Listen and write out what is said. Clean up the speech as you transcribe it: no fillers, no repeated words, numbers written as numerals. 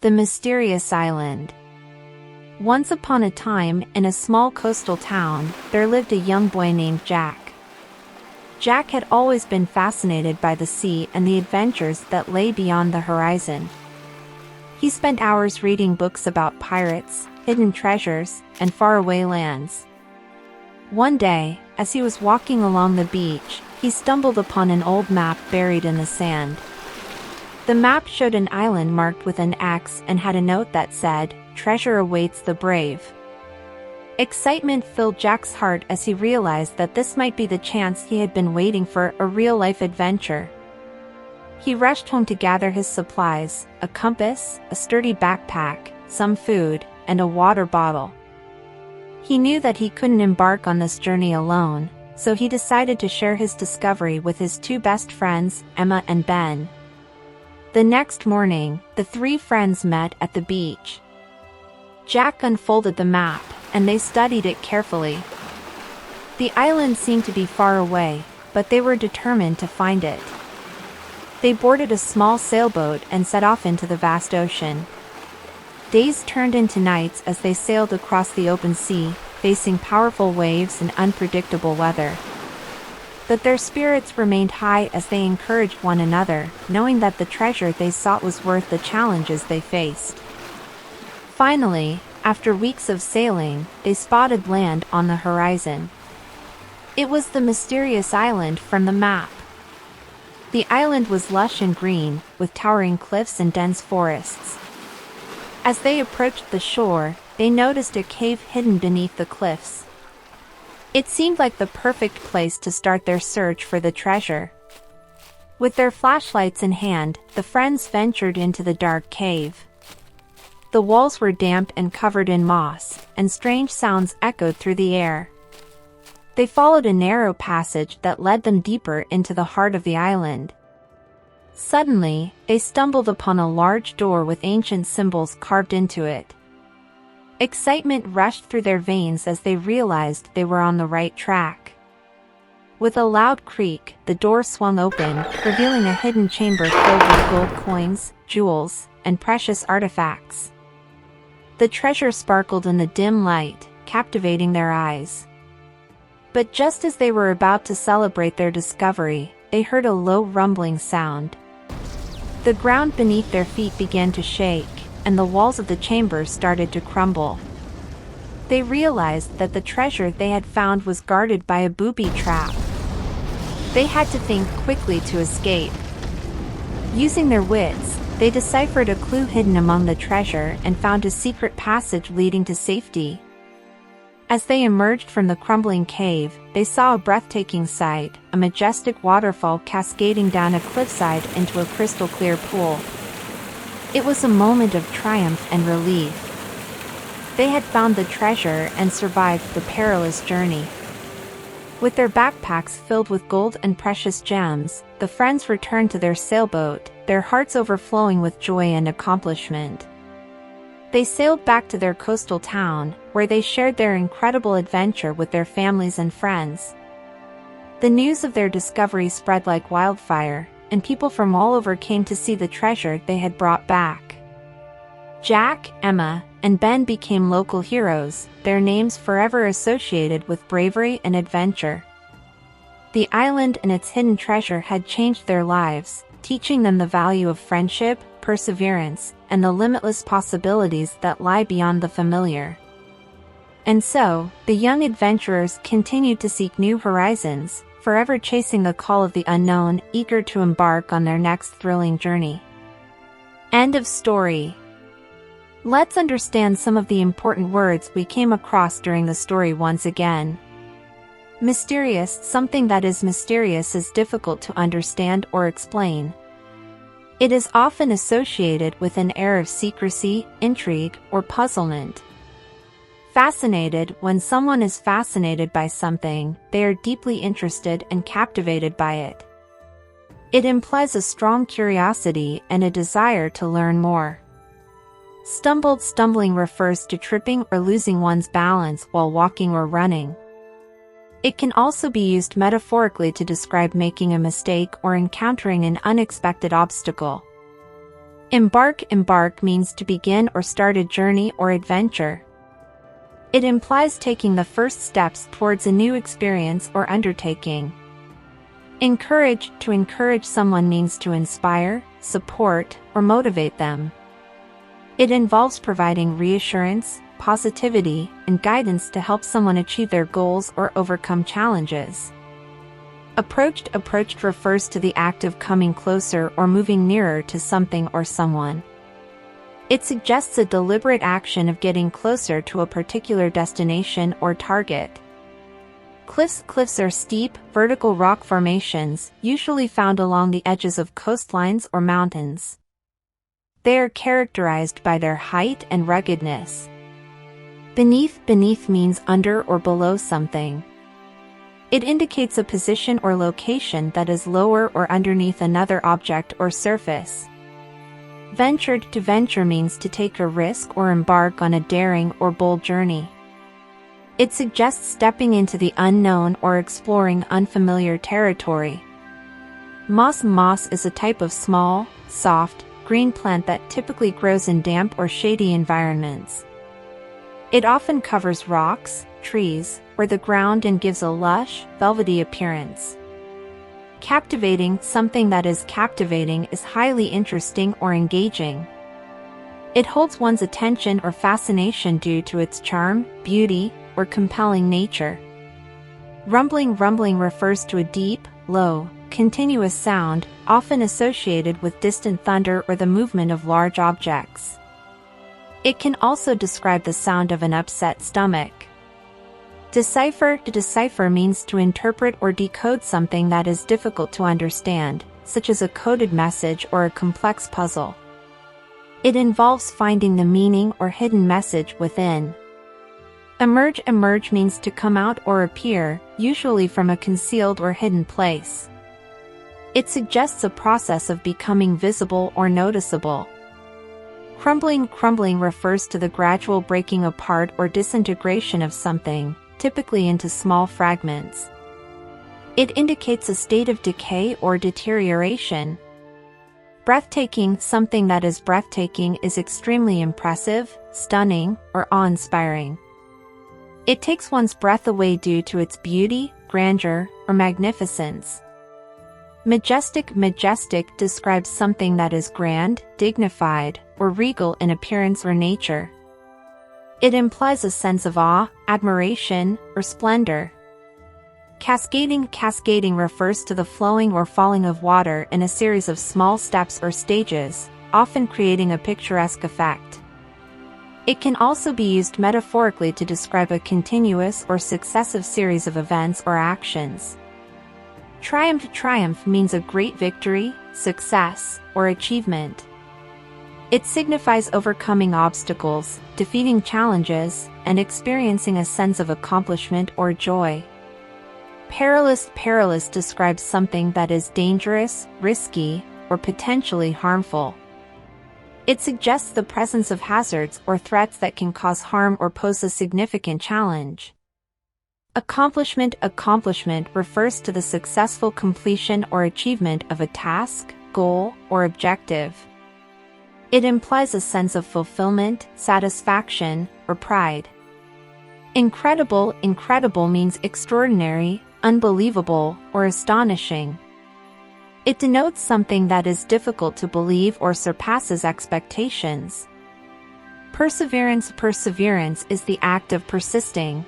The Mysterious Island. Once upon a time, in a small coastal town, there lived a young boy named Jack. Jack had always been fascinated by the sea and the adventures that lay beyond the horizon. He spent hours reading books about pirates, hidden treasures, and faraway lands. One day, as he was walking along the beach, he stumbled upon an old map buried in the sand. The map showed an island marked with an X and had a note that said, "Treasure awaits the brave." Excitement filled Jack's heart as he realized that this might be the chance he had been waiting for, a real-life adventure. He rushed home to gather his supplies, a compass, a sturdy backpack, some food, and a water bottle. He knew that he couldn't embark on this journey alone, so he decided to share his discovery with his two best friends, Emma and Ben. The next morning, the three friends met at the beach. Jack unfolded the map, and they studied it carefully. The island seemed to be far away, but they were determined to find it. They boarded a small sailboat and set off into the vast ocean. Days turned into nights as they sailed across the open sea, facing powerful waves and unpredictable weather. But their spirits remained high as they encouraged one another, knowing that the treasure they sought was worth the challenges they faced. Finally, after weeks of sailing, they spotted land on the horizon. It was the mysterious island from the map. The island was lush and green, with towering cliffs and dense forests. As they approached the shore, they noticed a cave hidden beneath the cliffs. It seemed like the perfect place to start their search for the treasure. With their flashlights in hand, the friends ventured into the dark cave. The walls were damp and covered in moss, and strange sounds echoed through the air. They followed a narrow passage that led them deeper into the heart of the island. Suddenly, they stumbled upon a large door with ancient symbols carved into it. Excitement rushed through their veins as they realized they were on the right track. With a loud creak, the door swung open, revealing a hidden chamber filled with gold coins, jewels, and precious artifacts. The treasure sparkled in the dim light, captivating their eyes. But just as they were about to celebrate their discovery, they heard a low rumbling sound. The ground beneath their feet began to shake, and the walls of the chamber started to crumble. They realized that the treasure they had found was guarded by a booby trap. They had to think quickly to escape. Using their wits, they deciphered a clue hidden among the treasure and found a secret passage leading to safety. As they emerged from the crumbling cave, they saw a breathtaking sight, a majestic waterfall cascading down a cliffside into a crystal-clear pool. It was a moment of triumph and relief. They had found the treasure and survived the perilous journey. With their backpacks filled with gold and precious gems, the friends returned to their sailboat, their hearts overflowing with joy and accomplishment. They sailed back to their coastal town, where they shared their incredible adventure with their families and friends. The news of their discovery spread like wildfire, and people from all over came to see the treasure they had brought back. Jack, Emma, and Ben became local heroes, their names forever associated with bravery and adventure. The island and its hidden treasure had changed their lives, teaching them the value of friendship, perseverance, and the limitless possibilities that lie beyond the familiar. And so, the young adventurers continued to seek new horizons, forever chasing the call of the unknown, eager to embark on their next thrilling journey. End of story. Let's understand some of the important words we came across during the story once again. Mysterious. Something that is mysterious is difficult to understand or explain. It is often associated with an air of secrecy, intrigue, or puzzlement. Fascinated. When someone is fascinated by something, they are deeply interested and captivated by it. It implies a strong curiosity and a desire to learn more. Stumbled. Stumbling refers to tripping or losing one's balance while walking or running. It can also be used metaphorically to describe making a mistake or encountering an unexpected obstacle. Embark means to begin or start a journey or adventure. It implies taking the first steps towards a new experience or undertaking. Encourage, to encourage someone means to inspire, support, or motivate them. It involves providing reassurance, positivity, and guidance to help someone achieve their goals or overcome challenges. Approached refers to the act of coming closer or moving nearer to something or someone. It suggests a deliberate action of getting closer to a particular destination or target. Cliffs are steep, vertical rock formations, usually found along the edges of coastlines or mountains. They are characterized by their height and ruggedness. Beneath means under or below something. It indicates a position or location that is lower or underneath another object or surface. To venture means to take a risk or embark on a daring or bold journey. It suggests stepping into the unknown or exploring unfamiliar territory. Moss is a type of small, soft, green plant that typically grows in damp or shady environments. It often covers rocks, trees, or the ground and gives a lush, velvety appearance. Captivating, something that is captivating is highly interesting or engaging. It holds one's attention or fascination due to its charm, beauty, or compelling nature. Rumbling refers to a deep, low, continuous sound, often associated with distant thunder or the movement of large objects. It can also describe the sound of an upset stomach. Decipher, to decipher means to interpret or decode something that is difficult to understand, such as a coded message or a complex puzzle. It involves finding the meaning or hidden message within. Emerge means to come out or appear, usually from a concealed or hidden place. It suggests a process of becoming visible or noticeable. Crumbling refers to the gradual breaking apart or disintegration of something, typically into small fragments. It indicates a state of decay or deterioration. Breathtaking, something that is breathtaking is extremely impressive, stunning, or awe-inspiring. It takes one's breath away due to its beauty, grandeur, or magnificence. Majestic describes something that is grand, dignified, or regal in appearance or nature. It implies a sense of awe, admiration, or splendor. Cascading refers to the flowing or falling of water in a series of small steps or stages, often creating a picturesque effect. It can also be used metaphorically to describe a continuous or successive series of events or actions. Triumph means a great victory, success, or achievement. It signifies overcoming obstacles, defeating challenges, and experiencing a sense of accomplishment or joy. Perilous describes something that is dangerous, risky, or potentially harmful. It suggests the presence of hazards or threats that can cause harm or pose a significant challenge. Accomplishment refers to the successful completion or achievement of a task, goal, or objective. It implies a sense of fulfillment, satisfaction, or pride. Incredible means extraordinary, unbelievable, or astonishing. It denotes something that is difficult to believe or surpasses expectations. Perseverance is the act of persisting.